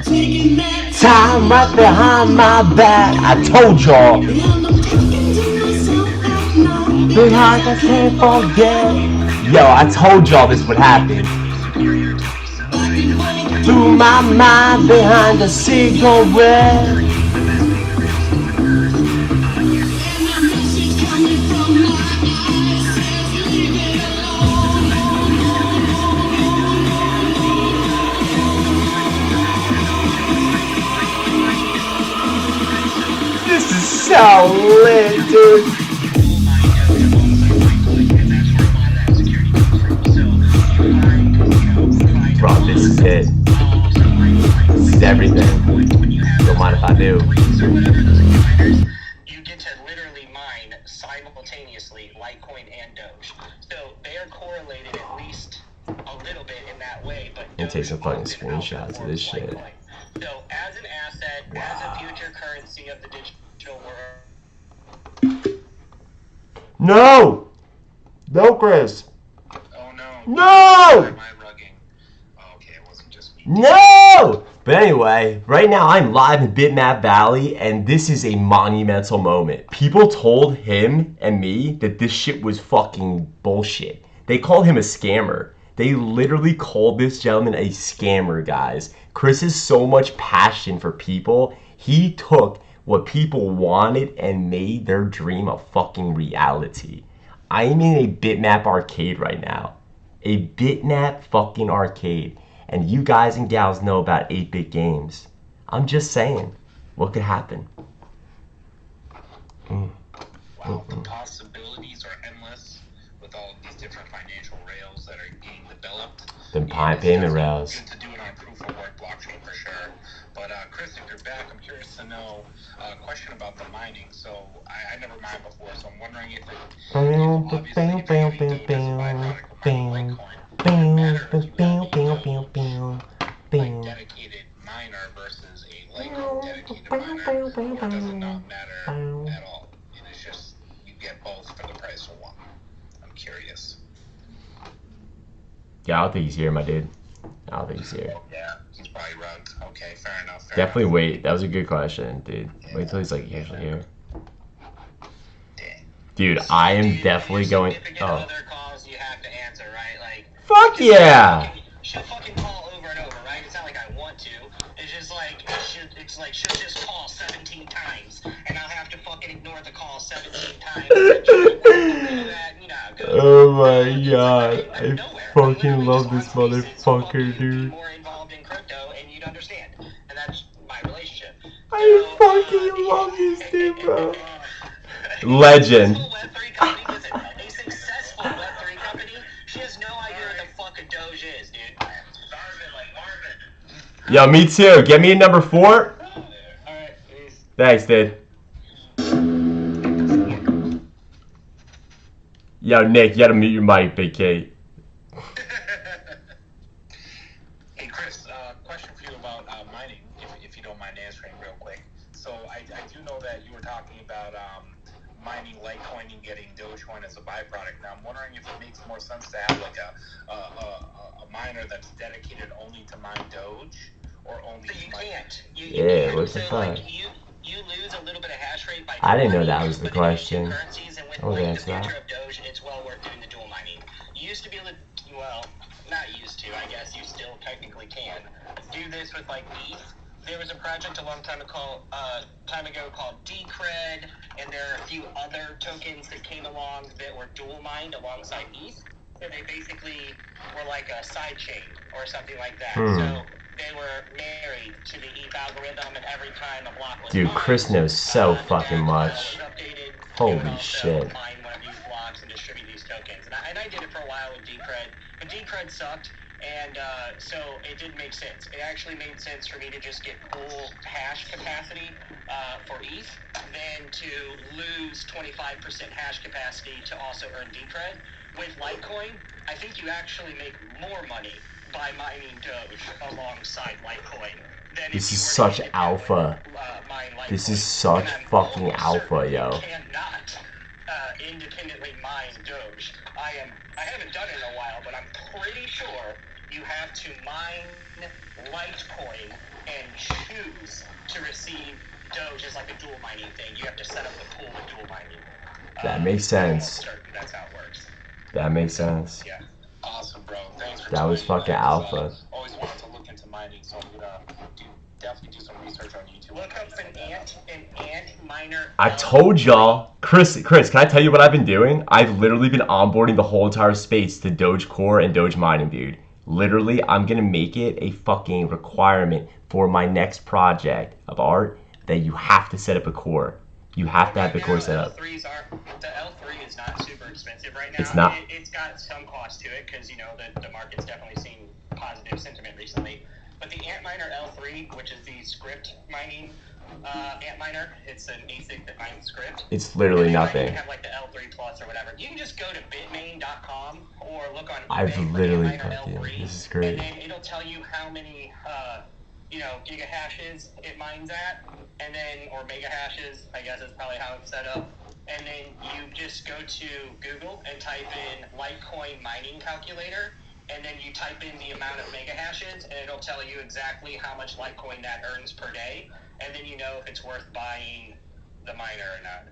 Time right behind my back. I told y'all. Behind I can't forget. Yo, I told y'all this would happen. Through my mind behind a cigarette. This is so lit, dude. Bro, this is it. This is everything. Don't mind if I do. You get to literally mine simultaneously Litecoin and Doge. So they are correlated at least a little bit in that way, but Let me take some fucking screenshots of this shit. So as an asset, as a future currency of the digital world. No! No, Chris. Oh no. No! Am I rugging? Oh, okay, it wasn't just me. No! But anyway, right now I'm live in Bitmap Valley, and this is a monumental moment. People told him and me that this shit was fucking bullshit. They called him a scammer. They literally called this gentleman a scammer, guys. Chris has so much passion for people. He took what people wanted and made their dream a fucking reality. I am in a Bitmap arcade right now. A Bitmap fucking arcade. And you guys and gals know about 8-bit games. I'm just saying, what could happen? Wow, the possibilities are endless with all of these different financial rails that are being developed. The payment rails. To do it on proof of work blockchain for sure. But Chris, if you're back, I'm curious to know a question about the mining. So I never mined before, so I'm wondering if dedicated miner versus a Litecoin dedicated miner, or does it not matter at all? And it's just you get both for the price of one. I'm curious. Yeah, I don't think he's here, my dude. I don't think he's here. Yeah, he's probably rugged. Okay, fair enough. Definitely wait. That was a good question, dude. Yeah. Wait till he's like actually here. Dude, I am definitely going. Oh. Other calls you have to answer, right? Like. Fuck yeah. She'll fucking call over and over, right? It's not like I want to. It's just like she'll just call 17 times, and I'll have to fucking ignore the call 17 times. Oh my god, I fucking love this motherfucker, dude. More involved in crypto, and you'd understand, and that's my relationship. I fucking love this dude, bro. Legend. A successful Web3 company, she has no idea what the fuck a Doge is, dude. Yo, me too. Get me a number 4. Alright, peace. Thanks, dude. Yo, Nick, you gotta mute your mic, Big Kate. Hey, Chris, question for you about mining, if you don't mind answering real quick. So I do know that you were talking about mining Litecoin and getting Dogecoin as a byproduct. Now I'm wondering if it makes more sense to have like a miner that's dedicated only to mine Doge, or only. So you can't. Yeah, what the fuck? Like, you lose a little bit of hash rate by. I didn't know that was the question. Currencies, and with Oh, like, that's the future that. of Doge, it's well worth doing the dual mining. You used to be able to, well, not used to. I guess you still technically can do this with like ETH. There was a project a long time ago called Decred, and there are a few other tokens that came along that were dual mined alongside ETH. So they basically were like a side chain or something like that. So they were married to the ETH algorithm, and every time a block was Dude, mined, Chris knows so fucking much. was updated, Holy shit. Mine one of these blocks and distribute these tokens. And I did it for a while with Decred, but Decred sucked. And so it didn't make sense. It actually made sense for me to just get full hash capacity for ETH than to lose 25% hash capacity to also earn Decred. With Litecoin, I think you actually make more money by mining Doge alongside Litecoin. This is such alpha. This is such fucking alpha, yo. You cannot independently mine Doge. I haven't done it in a while, but I'm pretty sure you have to mine Litecoin and choose to receive Doge as like a dual mining thing. You have to set up the pool with dual mining. That makes sense. That's how it works. That makes sense. Yeah. Awesome, bro. Thanks for That was fucking alpha. Always wanted to look into mining, so I'm gonna definitely do some research on YouTube. Look up an ant miner. I told y'all, Chris, can I tell you what I've been doing? I've literally been onboarding the whole entire space to Doge Core and Doge mining, dude. Literally, I'm gonna make it a fucking requirement for my next project of art that you have to set up a core. You have to have the core set up. The L3 is not super expensive right now. It's not. It's got some cost to it because, you know, the market's definitely seen positive sentiment recently. But the Antminer L3, which is the script mining Antminer, it's an ASIC that mines script. It's literally nothing. You have like the L3 Plus or whatever. You can just go to bitmain.com or look on I've eBay literally for Antminer L3. This is great. And then it'll tell you how many gigahashes it mines at, and then, or megahashes, I guess is probably how it's set up. And then you just go to Google and type in Litecoin mining calculator, and then you type in the amount of megahashes, and it'll tell you exactly how much Litecoin that earns per day, and then you know if it's worth buying the miner or not.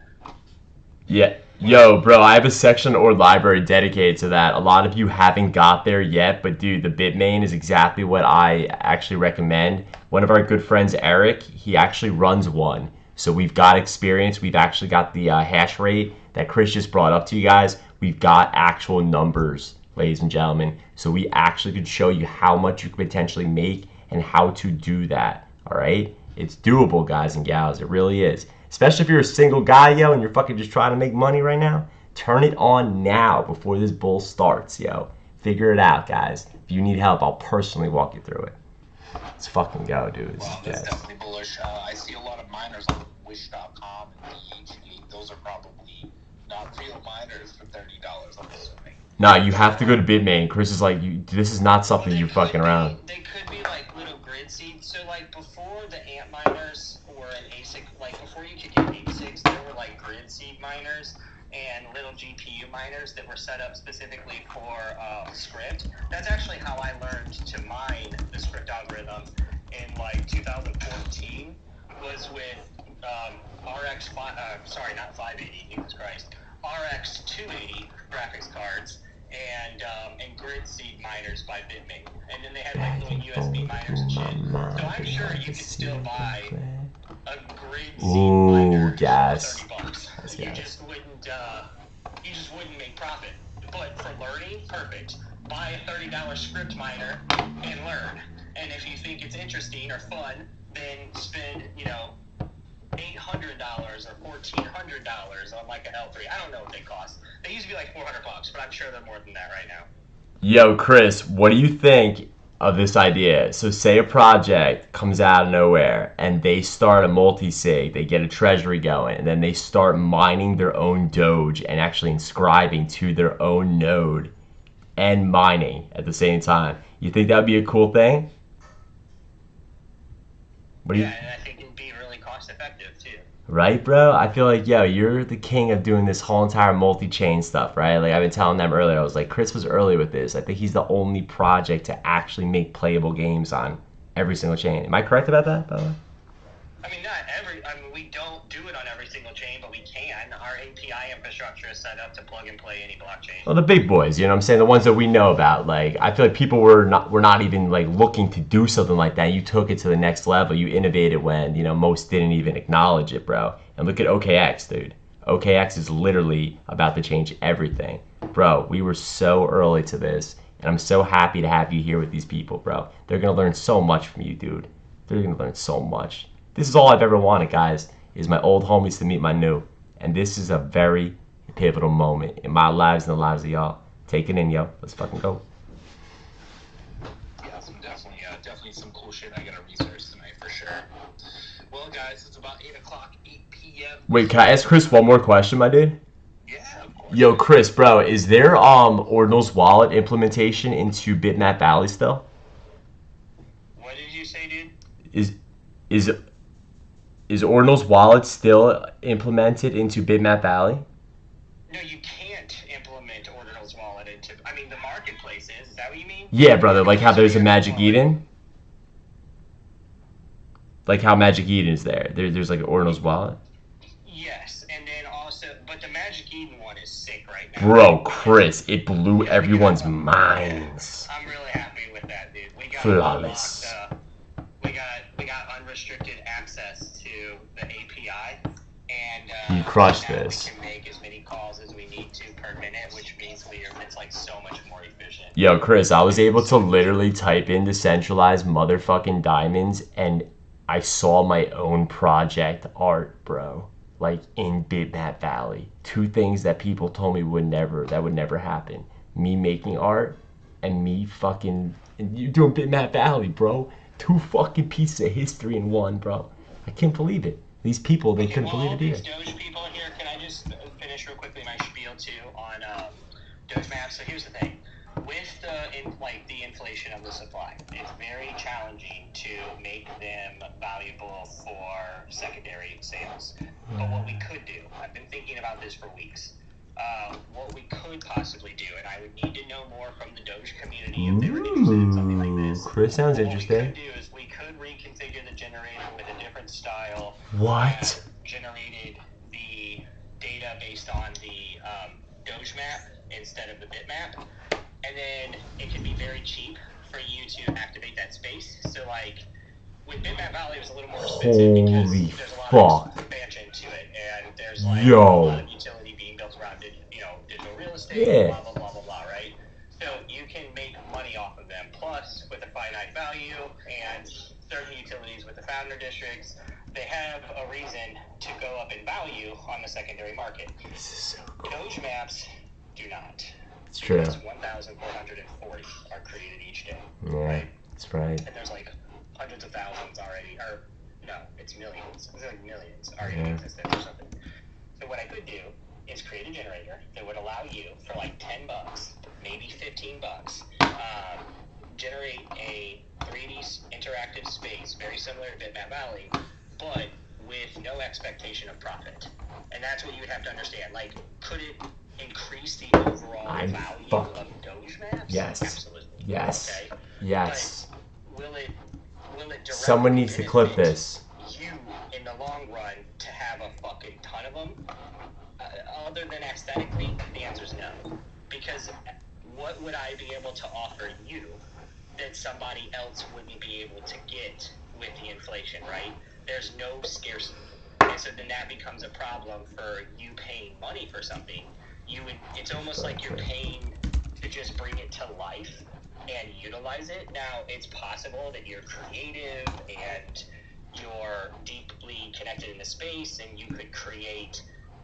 Yeah, yo, bro, I have a section or library dedicated to that. A lot of you haven't got there yet, but dude, the Bitmain is exactly what I actually recommend. One of our good friends, Eric, he actually runs one. So we've got experience. We've actually got the hash rate that Chris just brought up to you guys. We've got actual numbers, ladies and gentlemen. So we actually could show you how much you could potentially make and how to do that, all right? It's doable, guys and gals. It really is. Especially if you're a single guy, yo, and you're fucking just trying to make money right now. Turn it on now before this bull starts, yo. Figure it out, guys. If you need help, I'll personally walk you through it. Let's fucking go, dude. Well, that's definitely bullish. I see a lot of miners on Wish.com and DH8. Those are probably not real miners for $30, I'm assuming. Nah, you have to go to Bitmain. Chris is like, this is not something you're fucking around. They could be like little grid seeds. So like before the ant miners were an ASIC, like before you could get ASICs, there were like grid seed miners and little GPU miners that were set up specifically for script. That's actually how I learned to mine the script algorithm in like 2014. Was with RX not 580, Jesus Christ, RX 280 graphics cards and grid seed miners by Bitmain, and then they had like little USB miners and shit. So I'm sure you could still buy a grid seed miner gas. for $30. You just wouldn't make profit. But for learning, perfect. Buy a $30 script miner and learn. And if you think it's interesting or fun, then spend, $800 or $1,400 on like an L3. I don't know what they cost. They used to be like $400, but I'm sure they're more than that right now. Yo, Chris, what do you think of this idea? So say a project comes out of nowhere and they start a multi-sig, they get a treasury going, and then they start mining their own Doge and actually inscribing to their own node and mining at the same time. You think that would be a cool thing? What do you? Yeah, and I think it'd be really cost effective too. Right, bro? I feel like, yo, you're the king of doing this whole entire multi-chain stuff, right? Like, I've been telling them earlier, I was like, Chris was early with this. I think he's the only project to actually make playable games on every single chain. Am I correct about that, by the way? We don't do it on every single chain, but we can. Our API infrastructure is set up to plug and play any blockchain. Well, the big boys, you know what I'm saying? The ones that we know about. Like, I feel like people were not even, like, looking to do something like that. You took it to the next level. You innovated when, most didn't even acknowledge it, bro. And look at OKX, dude. OKX is literally about to change everything. Bro, we were so early to this, and I'm so happy to have you here with these people, bro. They're going to learn so much from you, dude. They're going to learn so much. This is all I've ever wanted, guys, is my old homies to meet my new. And this is a very pivotal moment in my lives and the lives of y'all. Take it in, yo. Let's fucking go. Yeah, definitely some cool shit I gotta research tonight for sure. Well, guys, it's about 8 p.m. Wait, can I ask Chris one more question, my dude? Yeah, of course. Yo, Chris, bro, is there Ordinals wallet implementation into Bitmap Valley still? What did you say, dude? Is Ordinals wallet still implemented into Bitmap Valley? No, you can't implement Ordinals wallet into. I mean, the marketplace is. Is that what you mean? mean? Yeah, brother, like how there's a Magic Eden. Like how Magic Eden is there. There's like an Ordinals wallet. Yes, and then also, but the Magic Eden one is sick right now. Bro, Chris, it blew everyone's minds. I'm really happy with that, dude. We got Flawless. we got unrestricted access to the API, and You crushed now this. we can make as many calls as we need to per minute, which means it's like so much more efficient. Yo, Chris, I was able to literally type in decentralized motherfucking diamonds, and I saw my own project art, bro. Like in Bitmap Valley. Two things that people told me would never happen. Me making art and me fucking, and you doing Bitmap Valley, bro. Two fucking pieces of history in one, bro. I can't believe it. These people, they couldn't believe it either. These Doge people here, can I just finish real quickly my spiel too on Doge maps? So here's the thing. With the inflation of the supply, it's very challenging to make them valuable for secondary sales. But what we could do, I've been thinking about this for weeks. What we could possibly do, and I would need to know more from the Doge community if they were interested in something like this. Chris sounds What interesting. we could do is we could reconfigure the generator with a different style. What? That generated the data based on the Doge map instead of the bitmap. And then it can be very cheap for you to activate that space. So like with Bitmap Valley, it was a little more expensive because Holy there's a lot of expansion to it, and there's like a lot of utility being built around it, digital real estate, blah blah blah blah blah, right? So you can make money off of them. Plus, with a finite value and certain utilities with the founder districts, they have a reason to go up in value on the secondary market. This is so cool. Doge maps do not. It's true. Because 1,440 are created each day. Yeah, right? that's right. And there's like hundreds of thousands already, or no, it's millions. It's like millions already in existence or something. So what I could do is create a generator that would allow you for like $10, maybe $15, generate a 3D interactive space very similar to Bitmap Valley, but with no expectation of profit. And that's what you would have to understand. Like, could it increase the overall value of Doge maps? Yes. Absolutely. Yes. Okay? Yes. But will it directly Someone needs to clip benefit this. you in the long run to have a fucking ton of them? Other than aesthetically, the answer is no. Because what would I be able to offer you that somebody else wouldn't be able to get with the inflation, right? There's no scarcity. And so then that becomes a problem for you paying money for something. It's almost like you're paying to just bring it to life and utilize it. Now, it's possible that you're creative and you're deeply connected in the space and you could create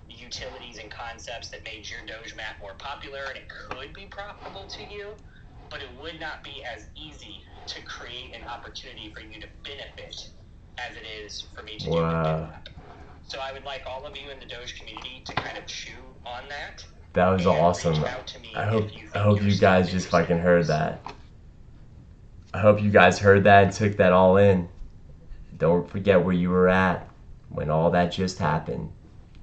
utilities and concepts that made your Doge map more popular, and it could be profitable to you, but it would not be as easy to create an opportunity for you to benefit as it is for me to do the map. So I would like all of you in the Doge community to kind of chew on that. That was awesome. I hope you guys just fucking heard that. I hope you guys heard that and took that all in. Don't forget where you were at when all that just happened.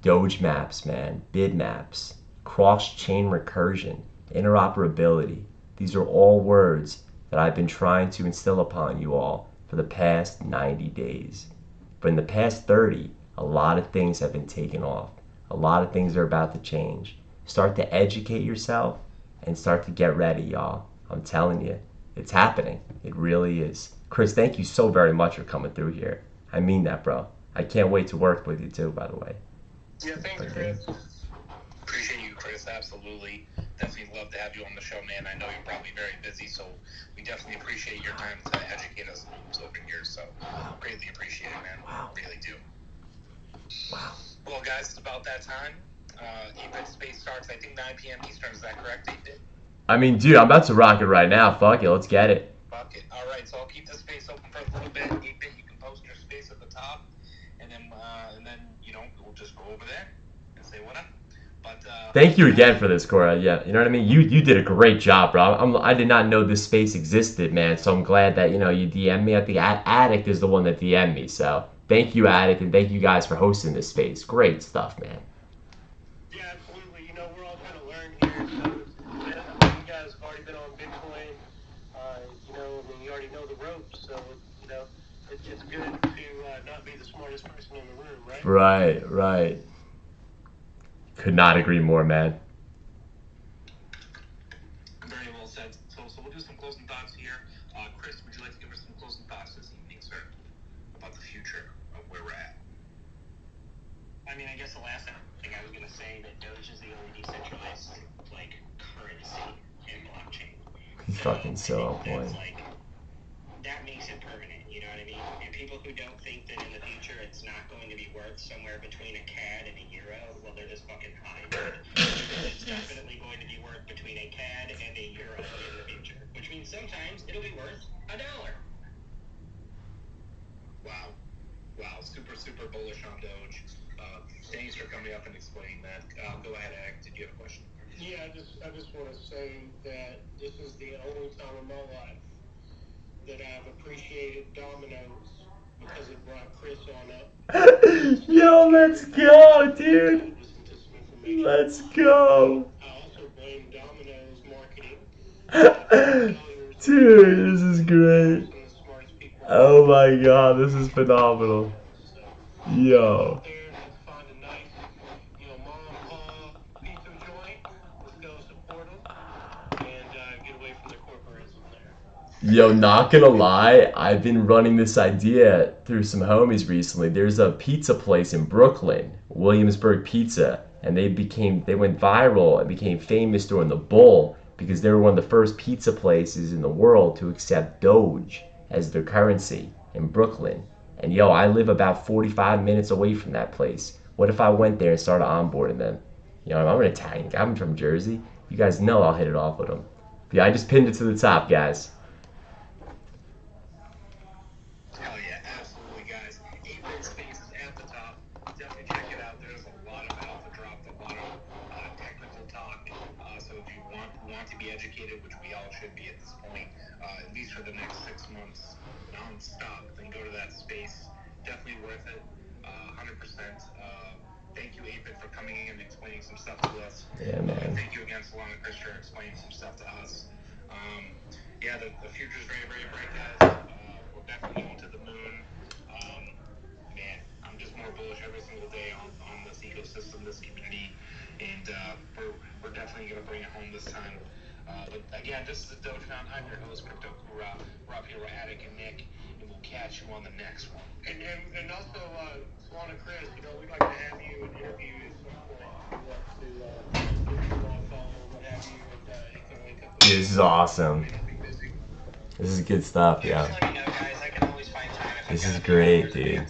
Doge maps, man. Bid maps. Cross-chain recursion. Interoperability. These are all words that I've been trying to instill upon you all for the past 90 days. But in the past 30, a lot of things have been taken off. A lot of things are about to change. Start to educate yourself and start to get ready, y'all. I'm telling you, it's happening. It really is. Chris, thank you so very much for coming through here. I mean that, bro. I can't wait to work with you too, by the way. Yeah, thanks, Chris. Appreciate you, Chris. Absolutely. Definitely love to have you on the show, man. I know you're probably very busy, so we definitely appreciate your time to educate us over here. So greatly appreciate it, man. Wow. Really do. Wow. Well, guys, it's about that time. 8-bit space starts, I think, 9 p.m. Eastern. Is that correct, 8-bit? I mean, dude, I'm about to rock it right now. Fuck it, let's get it. Fuck it. All right, so I'll keep the space open for a little bit. 8-bit, you can post your space at the top, and then we'll just go over there and say what up. But thank you again for this, Cora. Yeah, you know what I mean. You did a great job, bro. I did not know this space existed, man. So I'm glad that you DM'd me. I think Addict is the one that DM'd me. So thank you, Addict, and thank you guys for hosting this space. Great stuff, man. Yeah, absolutely. We're all kind of learning here. So you guys have already been on Bitcoin So, you know, it's good to not be the smartest person in the room, right? Right. Could not agree more, man. Very well said. So we'll do some closing thoughts here. Chris, would you like to give us some closing thoughts this evening, sir, about the future of where we're at? I mean, I guess the last thing I was going to say that Doge is the only decentralized like currency in blockchain. He's fucking so on that's, point. like, that makes it permanent. You know what I mean? And people who don't think that in the future it's not going to be worth somewhere between a CAD and a euro, well, they're just fucking high. It's definitely going to be worth between a CAD and a euro in the future, which means sometimes it'll be worth $1. Wow, super bullish on Doge. Thanks for coming up and explaining that. Go ahead, Ag. Did you have a question? Yeah, I just want to say that this is the only time in my life that I've appreciated Domino's because it brought Chris on up. Yo, let's go, dude. Let's go. I also blame Domino's marketing. Dude, this is great. Oh my god, this is phenomenal. Yo. Find a nice, mom and pop pizza joint. Let's go support them and get away from the corporatism there. Yo, not gonna lie, I've been running this idea through some homies recently. There's a pizza place in Brooklyn, Williamsburg Pizza, and they went viral and became famous during the Bull because they were one of the first pizza places in the world to accept Doge as their currency in Brooklyn. And yo, I live about 45 minutes away from that place. What if I went there and started onboarding them? You know, I'm an Italian guy, I'm from Jersey. You guys know I'll hit it off with them. But yeah, I just pinned it to the top, guys. Hell yeah, absolutely, guys. 8-bit space is at the top. Definitely check it out. There's a lot of alpha dropped, a lot of technical talk. So if you want to be educated, which we all should be at this point, at least for the next 6 months, non-stop, then go to that space. Definitely worth it. 100%. Thank you, 8-bit, for coming in and explaining some stuff to us. Yeah, man. Thank you again, Solana Chris, for explaining some stuff to us. Yeah, the future is very, very bright, guys. We're definitely going to the moon. Man, I'm just more bullish every single day on this ecosystem, this community, and we're definitely going to bring it home this time. But again, this is the Dogenon. I'm your host, Crypto Kura. We're up here with Attic and Nick, and we'll catch you on the next one. And also, Solana Chris, we'd like to have you and interview you at some point. We'd love to give you a follow, what have you, and you can link up. This is awesome. This is good stuff, yeah. Just let me know, guys. I can always find time if This I've is got a few great, hours dude.